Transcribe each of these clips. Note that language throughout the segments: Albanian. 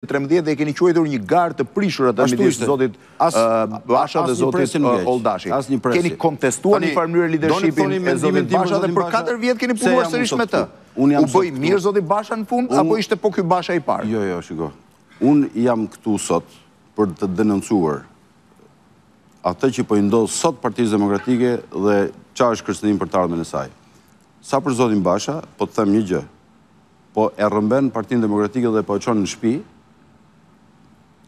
13 dhe e keni quajtur një garë të prishur atë midis zotit Basha dhe zotit Oldashi. Keni kontestuar një farë mënyrë leadershipin e zotit Basha dhe për 4 vjet keni punuar sërish me të. U bëj mirë zoti Basha në fund, apo ishte po ky Basha i parë? Jo, shiko. Unë jam këtu sot për të denoncuar atë që po i ndodh sot Partisë Demokratike dhe çfarë është kërcënim për të ardhmen e saj. Sa për zotin Basha, po të them një gjë. Po e rrëmben Partinë Demokratike dhe po e çon në shtëpi,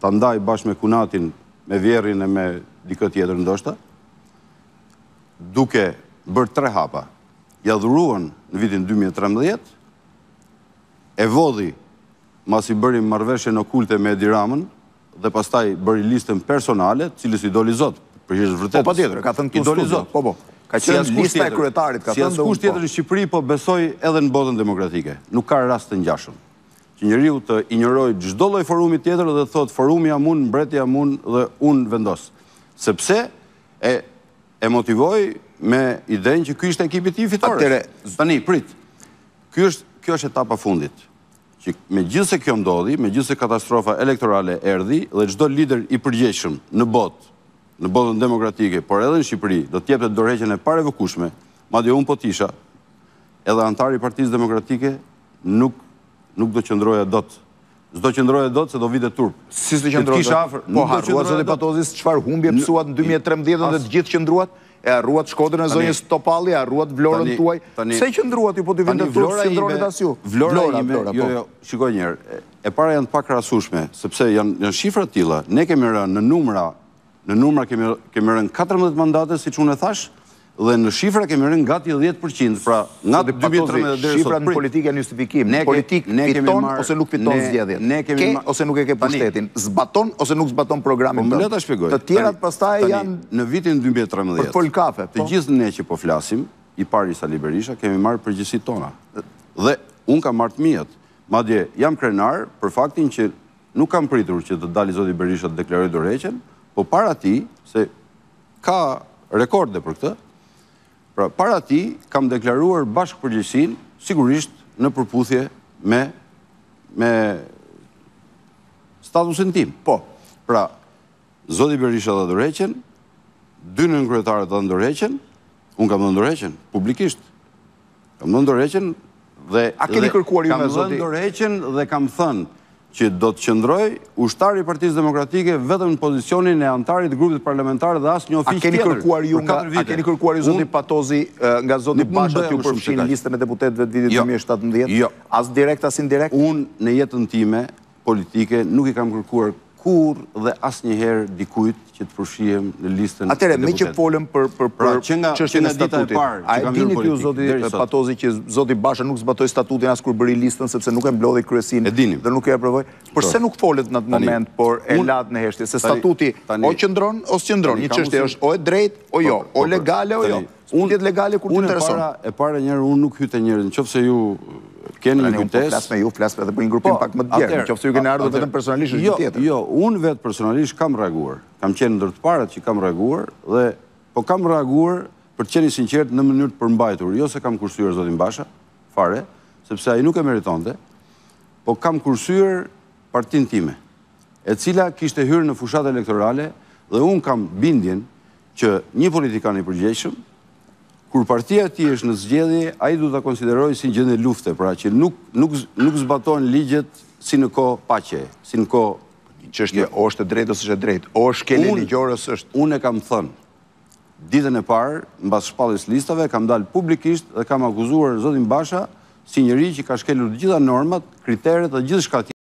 ta ndaj bashkë me Kunatin, me Vjerrin e me dikë tjetër ndoshta, duke bërë 3 hapa. Ja dhuruan në vitin 2013, e vodhi masi bëri marrëveshjen okulte me Edi Ramën dhe pastaj bëri listën personale, cilës i doli zot. Për që është vërtet. Po patjetër, ka thënë i doli zot. Po. Ka qenë lista e kryetarit, ka thënë. Si askush tjetër në Shqipëri, po besoj edhe në botën demokratike. Nuk ka rast të ngjashëm. Që njeriu të injorojë çdo lloj forumi tjetër dhe thotë forumi jam unë, mbreti jam unë dhe unë vendos. Sepse e motivoi me idenë që ky ishte ekipi i tij fitores. Tani prit. Kjo është etapa fundit. Që megjithëse kjo ndodhi, megjithëse katastrofa elektorale erdhi dhe çdo lider i përgjegjshëm në botën demokratike, por edhe në Shqipëri, do të jepte dorëheqjen e parevëkueshme, madje unë po tisha, edhe antari i Partisë Demokratike nuk do qëndroja dot. S'do qëndroja dot se do vite turp. Si s'do qëndroja dot? Po harruat zoti Patozis çfarë humbje psuat në 2013 dhe të gjithë qëndruat? E harruat Shkodrën e zonjës Topalli, harruat Vlorën tuaj. Pse qëndruat ju po t'i vinte turp, qëndroni as ju? Vlora ime, jo, shikoj një herë. E para janë të pakrahasueshme, sepse janë shifra të tilla. Ne kemi rënë në numra kemi rënë 14 mandate, siç unë e thash, dhe në shifra kemi rënë gati 10%, pra nga 2013 deri sot. Shifrat në politikë janë justifikim. Politik fiton ose nuk fiton zgjedhjet. Ke ose nuk e ke pushtetin. Zbaton ose nuk zbaton programin tënd. Po më le ta shpjegoj. Të tjerat pastaj janë në vitin 2013. Për fol kafe. Të gjithë ne që po flasim, i pari Sali Berisha, kemi marrë përgjegjësitë tona. Dhe unë kam marrë të mijat. Madje jam krenar për faktin që nuk kam pritur që të dali zoti Berisha të deklarojë dorëheqjen, po para ti, se ka rekorde për këtë. Pra, para ti, kam deklaruar bashkëpërgjegjësinë, sigurisht në përputhje me statusin tim. Po. Pra, zoti Berisha dha dorëheqjen, 2 nënkryetarët dhanë dorëheqjen, unë kam dhënë dorëheqjen, publikisht. Kam dhënë dorëheqjen dhe a keni kërkuar ju me zoti? Kam dhënë dorëheqjen dhe kam thënë që do të qëndroj ushtari i Partisë Demokratike vetëm në pozicionin e antarit të grupit parlamentar dhe asnjë ofic tjetër. A keni kërkuar ju zoti Patozi nga zoti Basha t'ju përfshin listën e deputetëve të vitit 2017? Jo. As direkt as indirekt? Unë në jetën time politike nuk i kam kërkuar kur dhe asnjëherë dikujt që të përfshihem në listën e deputetëve. Atëherë, me që folëm për çështjen e statutit, a e dini ju zoti Patozi që zoti Basha nuk zbatoi statutin as kur bëri listën sepse nuk e mblodhi kryesinë dhe nuk e aprovoi? Përse nuk folet në atë moment, por e lat në heshtje se statuti o qëndron ose qëndron? Një çështje është o e drejtë o jo, o legale o jo. Unë jetë legale kur të intereson. E para njerë, unë nuk hyte njerë, në qofë se ju keni një kujtes... Flas me ju, flas edhe për një grupim pak më të djerë, në qofë se ju keni ardhur vetëm personalisht në tjetër. Jo, unë vetë personalisht kam reaguar. Kam qenë ndër të parat që kam reaguar, dhe po kam reaguar për të qenë sinqert në mënyrë të përmbajtur. Jo se kam kursyer zotin Basha, fare, sepse ai nuk e meritonte, po kam kursyer partinë time, e cila kishte hyrë në fushat elektorale, dhe unë kam bindjen që një politikan i përgjegjshëm, kur partia ti është në zgjedhje, ai duhet ta konsiderojë si gjendje lufte, pra që nuk zbatojnë ligjet si në kohë paqe, si në kohë çështje o është e drejtë ose është e drejtë, o është kele ligjore ose është. Unë e kam thënë ditën e parë, mbas shpalljes listave, kam dalë publikisht dhe kam akuzuar zotin Basha si njëri që ka shkelur të gjitha normat, kriteret dhe gjithçka